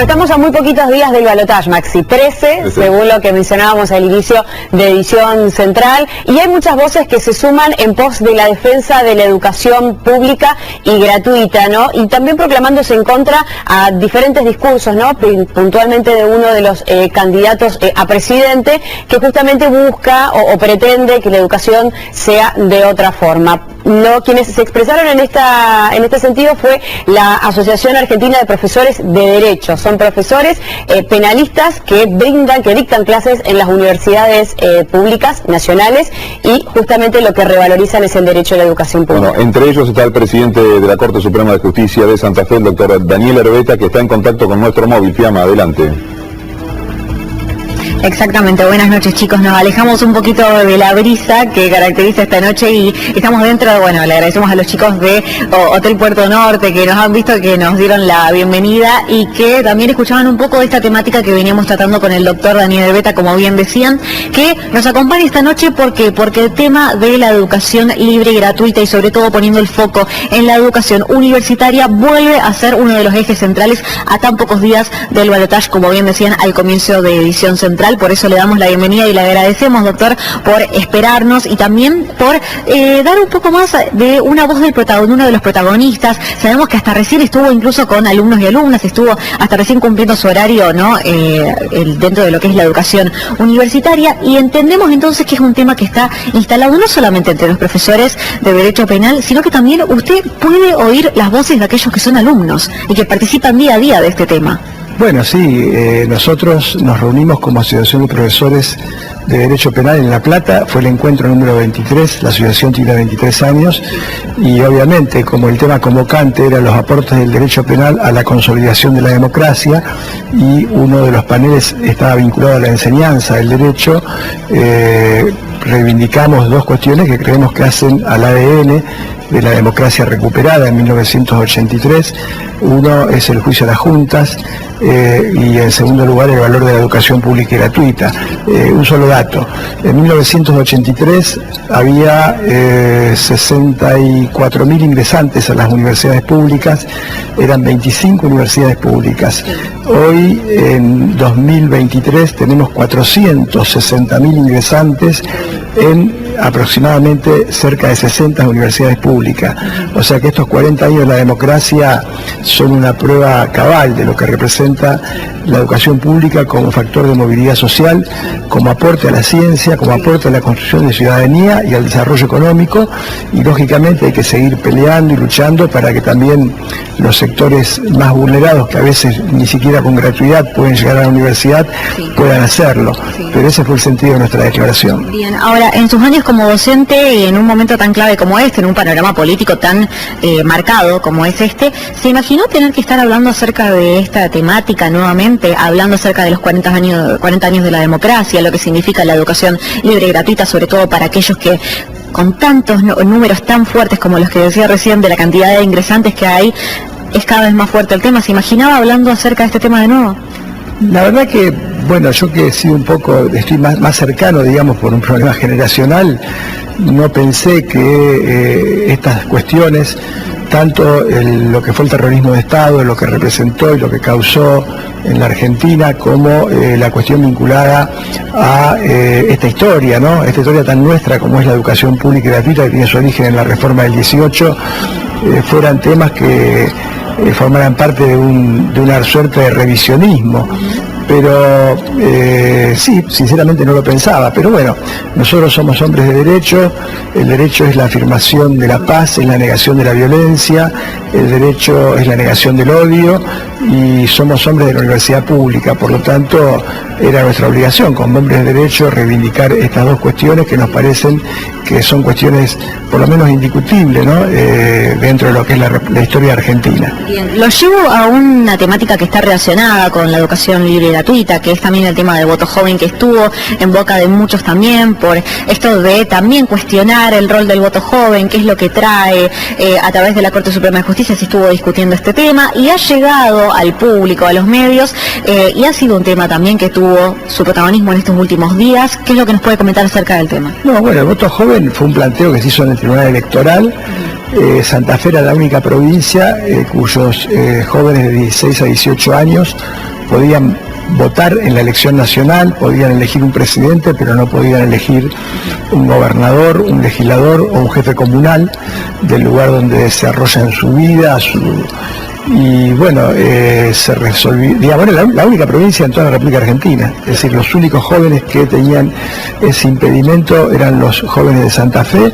Bueno, estamos a muy poquitos días del balotaje, Maxi. 13, según lo que mencionábamos al inicio de Edición Central, y hay muchas voces que se suman en pos de la defensa de la educación pública y gratuita, ¿no? Y también proclamándose en contra a diferentes discursos, ¿no? Puntualmente de uno de los candidatos a presidente, que justamente busca o pretende que la educación sea de otra forma. Quienes se expresaron en este sentido fue la Asociación Argentina de Profesores de Derecho. Son profesores penalistas que dictan clases en las universidades públicas nacionales, y justamente lo que revalorizan es el derecho a la educación pública. Bueno, entre ellos está el presidente de la Corte Suprema de Justicia de Santa Fe, el doctor Daniel Herbeta, que está en contacto con nuestro móvil. Fiamma, adelante. Exactamente, buenas noches, chicos. Nos alejamos un poquito de la brisa que caracteriza esta noche y estamos dentro, bueno, le agradecemos a los chicos de Hotel Puerto Norte que nos han visto, que nos dieron la bienvenida y que también escuchaban un poco de esta temática que veníamos tratando con el doctor Daniel Herbeta, como bien decían, que nos acompaña esta noche porque el tema de la educación libre y gratuita, y sobre todo poniendo el foco en la educación universitaria, vuelve a ser uno de los ejes centrales a tan pocos días del balotaje, como bien decían al comienzo de Edición Central. Por eso le damos la bienvenida y le agradecemos, doctor, por esperarnos y también por dar un poco más de una voz del uno de los protagonistas. Sabemos que hasta recién estuvo incluso con alumnos y alumnas, estuvo hasta recién cumpliendo su horario, ¿no? Dentro de lo que es la educación universitaria, y entendemos entonces que es un tema que está instalado no solamente entre los profesores de Derecho Penal, sino que también usted puede oír las voces de aquellos que son alumnos y que participan día a día de este tema. Bueno, sí, nosotros nos reunimos como Asociación de Profesores de Derecho Penal en La Plata. Fue el encuentro número 23, la asociación tiene 23 años, y obviamente como el tema convocante era los aportes del derecho penal a la consolidación de la democracia, y uno de los paneles estaba vinculado a la enseñanza del derecho, reivindicamos dos cuestiones que creemos que hacen al ADN de la democracia recuperada en 1983. Uno es el juicio a las juntas, y en segundo lugar el valor de la educación pública y gratuita. Un solo dato: en 1983 había 64.000 ingresantes a las universidades públicas, eran 25 universidades públicas. Hoy, en 2023, tenemos 460.000 ingresantes en aproximadamente cerca de 60 universidades públicas. O sea que estos 40 años de la democracia son una prueba cabal de lo que representa la educación pública como factor de movilidad social, como aporte a la ciencia, como aporte a la construcción de ciudadanía y al desarrollo económico, y lógicamente hay que seguir peleando y luchando para que también los sectores más vulnerados, que a veces ni siquiera con gratuidad pueden llegar a la universidad, puedan hacerlo. Pero ese fue el sentido de nuestra declaración. Bien, ahora, en sus años como docente y en un momento tan clave como este, en un panorama político tan marcado como es este, ¿se imaginó tener que estar hablando acerca de esta temática nuevamente, hablando acerca de los 40 años de la democracia, lo que significa la educación libre y gratuita, sobre todo para aquellos que, con tantos números tan fuertes como los que decía recién de la cantidad de ingresantes que hay, es cada vez más fuerte el tema? ¿Se imaginaba hablando acerca de este tema de nuevo? La verdad que, bueno, yo que he sido estoy más cercano, digamos, por un problema generacional, no pensé que estas cuestiones, tanto lo que fue el terrorismo de Estado, lo que representó y lo que causó en la Argentina, como la cuestión vinculada a esta historia, ¿no? Esta historia tan nuestra como es la educación pública y gratuita, que tiene su origen en la reforma del 18, fueran temas que formaran parte de una suerte de revisionismo. Pero sí, sinceramente no lo pensaba, pero bueno, nosotros somos hombres de derecho, el derecho es la afirmación de la paz, es la negación de la violencia, el derecho es la negación del odio, y somos hombres de la universidad pública, por lo tanto era nuestra obligación como hombres de derecho reivindicar estas dos cuestiones que nos parecen que son cuestiones por lo menos indiscutibles, ¿no? Dentro de lo que es la historia argentina. Bien, lo llevo a una temática que está relacionada con la educación libre y gratuita, que es también el tema del voto joven, que estuvo en boca de muchos también, por esto de también cuestionar el rol del voto joven, qué es lo que trae. A través de la Corte Suprema de Justicia se estuvo discutiendo este tema y ha llegado al público, a los medios, y ha sido un tema también que tuvo su protagonismo en estos últimos días. ¿Qué es lo que nos puede comentar acerca del tema? No, bueno, el voto joven fue un planteo que se hizo en el Tribunal Electoral. Santa Fe era la única provincia cuyos jóvenes de 16 a 18 años podían votar en la elección nacional, podían elegir un presidente, pero no podían elegir un gobernador, un legislador o un jefe comunal del lugar donde desarrollan su vida, y bueno, se resolvió, digamos, era la única provincia en toda la República Argentina, es decir, los únicos jóvenes que tenían ese impedimento eran los jóvenes de Santa Fe.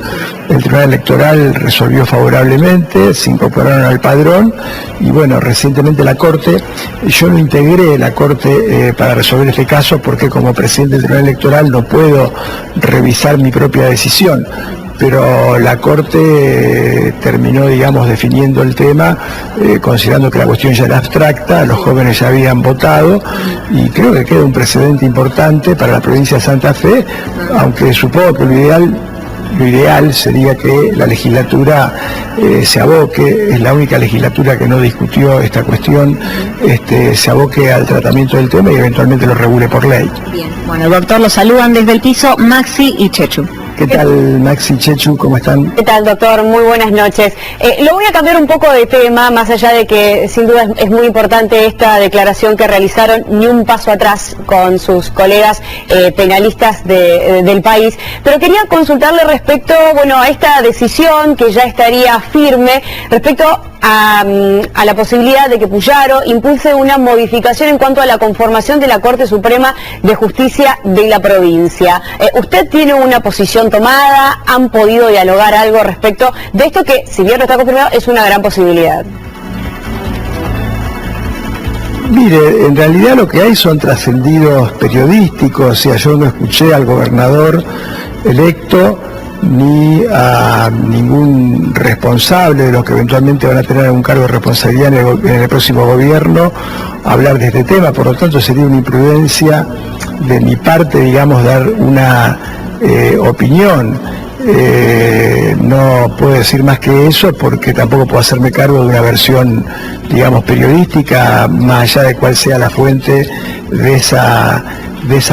El Tribunal Electoral resolvió favorablemente, se incorporaron al padrón y bueno, recientemente la Corte, yo no integré la Corte para resolver este caso porque como presidente del Tribunal Electoral no puedo revisar mi propia decisión, pero la Corte terminó, digamos, definiendo el tema, considerando que la cuestión ya era abstracta, los jóvenes ya habían votado, y creo que queda un precedente importante para la provincia de Santa Fe, aunque supongo que lo ideal sería que la legislatura se aboque, es la única legislatura que no discutió esta cuestión, se aboque al tratamiento del tema y eventualmente lo regule por ley. Bien, bueno, doctor, lo saludan desde el piso Maxi y Chechu. ¿Qué tal, Maxi, Chechu? ¿Cómo están? ¿Qué tal, doctor? Muy buenas noches. Lo voy a cambiar un poco de tema, más allá de que sin duda es muy importante esta declaración que realizaron, ni un paso atrás con sus colegas penalistas del país. Pero quería consultarle respecto, bueno, a esta decisión que ya estaría firme respecto a la posibilidad de que Puyaro impulse una modificación en cuanto a la conformación de la Corte Suprema de Justicia de la provincia. ¿Usted tiene una posición tomada? ¿Han podido dialogar algo respecto de esto que, si bien no está confirmado, es una gran posibilidad? Mire, en realidad lo que hay son trascendidos periodísticos, o sea, yo no escuché al gobernador electo ni a ningún responsable de los que eventualmente van a tener algún cargo de responsabilidad en el próximo gobierno hablar de este tema, por lo tanto sería una imprudencia de mi parte, digamos, dar una opinión. No puedo decir más que eso porque tampoco puedo hacerme cargo de una versión, digamos, periodística, más allá de cuál sea la fuente de esa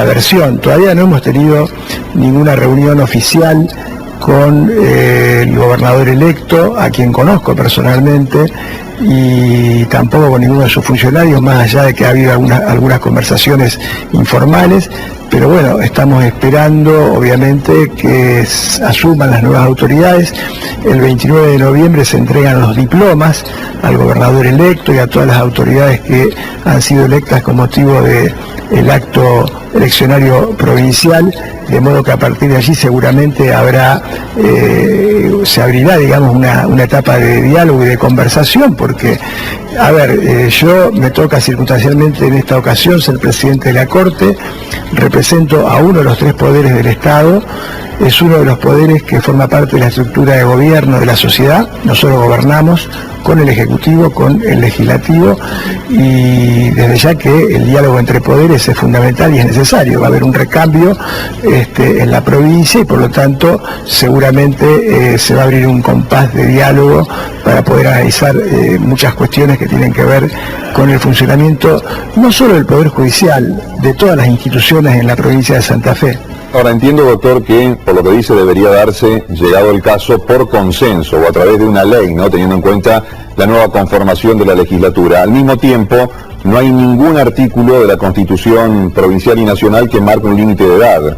versión. Todavía no hemos tenido ninguna reunión oficial con el gobernador electo, a quien conozco personalmente, y tampoco con ninguno de sus funcionarios, más allá de que ha habido algunas conversaciones informales, pero bueno, estamos esperando obviamente que asuman las nuevas autoridades. El 29 de noviembre se entregan los diplomas al gobernador electo y a todas las autoridades que han sido electas con motivo del acto eleccionario provincial, de modo que a partir de allí seguramente se abrirá, digamos, una etapa de diálogo y de conversación, porque, a ver, yo me toca circunstancialmente en esta ocasión ser presidente de la Corte, represento a uno de los tres poderes del Estado, es uno de los poderes que forma parte de la estructura de gobierno de la sociedad. Nosotros gobernamos con el Ejecutivo, con el Legislativo, y desde ya que el diálogo entre poderes es fundamental y es necesario. Va a haber un recambio en la provincia y por lo tanto seguramente se va a abrir un compás de diálogo para poder analizar muchas cuestiones que tienen que ver con el funcionamiento no solo del Poder Judicial, de todas las instituciones en la provincia de Santa Fe. Ahora entiendo, doctor, que por lo que dice debería darse, llegado el caso, por consenso o a través de una ley, ¿no?, teniendo en cuenta la nueva conformación de la legislatura. Al mismo tiempo, no hay ningún artículo de la Constitución provincial y nacional que marque un límite de edad.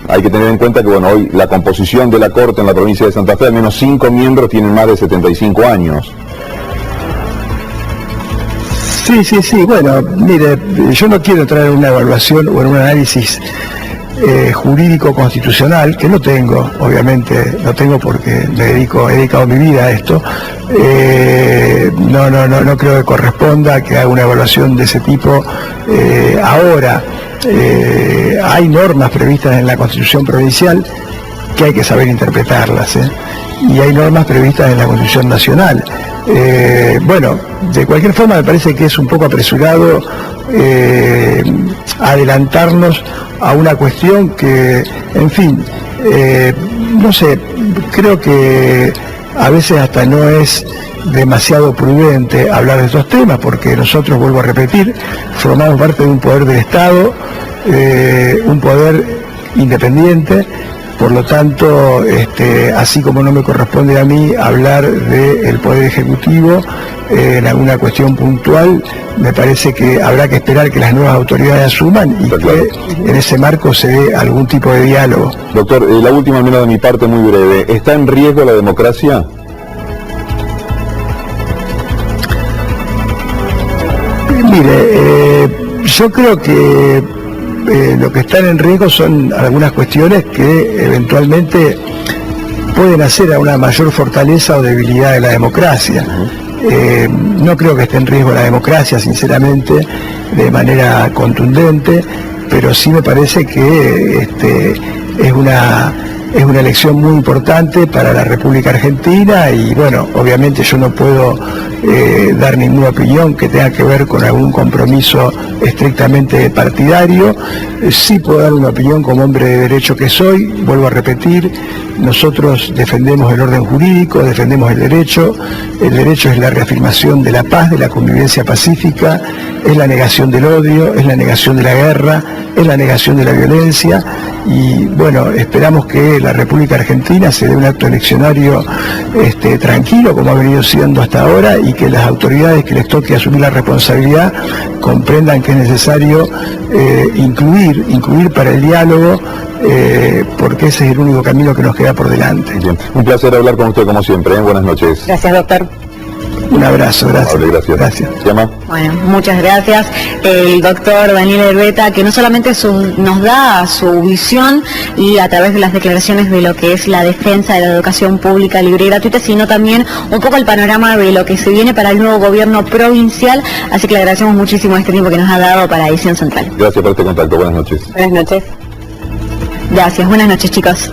Hay que tener en cuenta que, bueno, hoy la composición de la Corte en la provincia de Santa Fe, al menos 5 miembros tienen más de 75 años. Sí, bueno, mire, yo no quiero entrar en una evaluación o en un análisis jurídico constitucional, que no tengo, obviamente, no tengo porque he dedicado mi vida a esto. No creo que corresponda que haga una evaluación de ese tipo ahora. Hay normas previstas en la Constitución provincial que hay que saber interpretarlas, y hay normas previstas en la Constitución nacional. Bueno, de cualquier forma me parece que es un poco apresurado adelantarnos a una cuestión que, en fin, no sé, creo que a veces hasta no es demasiado prudente hablar de estos temas, porque nosotros, vuelvo a repetir, formamos parte de un poder del Estado, un poder independiente. Por lo tanto, así como no me corresponde a mí hablar del Poder Ejecutivo en alguna cuestión puntual, me parece que habrá que esperar que las nuevas autoridades asuman y que en ese marco se dé algún tipo de diálogo. Doctor, la última, al menos de mi parte, muy breve. ¿Está en riesgo la democracia? Mire, yo creo que lo que están en riesgo son algunas cuestiones que eventualmente pueden hacer a una mayor fortaleza o debilidad de la democracia. No creo que esté en riesgo la democracia, sinceramente, de manera contundente, pero sí me parece que es una elección muy importante para la República Argentina y bueno, obviamente yo no puedo dar ninguna opinión que tenga que ver con algún compromiso estrictamente partidario. Sí puedo dar una opinión como hombre de derecho que soy, vuelvo a repetir, nosotros defendemos el orden jurídico, defendemos el derecho es la reafirmación de la paz, de la convivencia pacífica, es la negación del odio, es la negación de la guerra, es la negación de la violencia y bueno, esperamos que la República Argentina se dé un acto eleccionario tranquilo como ha venido siendo hasta ahora y que las autoridades que les toque asumir la responsabilidad comprendan que es necesario incluir para el diálogo porque ese es el único camino que nos queda por delante. Bien. Un placer hablar con usted como siempre, Buenas noches. Gracias, doctor. Un abrazo, gracias. Gracias. ¿Se llama? Bueno, muchas gracias. El doctor Daniel Herbeta, que no solamente nos da su visión y a través de las declaraciones de lo que es la defensa de la educación pública libre y gratuita, sino también un poco el panorama de lo que se viene para el nuevo gobierno provincial. Así que le agradecemos muchísimo este tiempo que nos ha dado para Edición Central. Gracias por este contacto. Buenas noches. Buenas noches. Gracias. Buenas noches, chicos.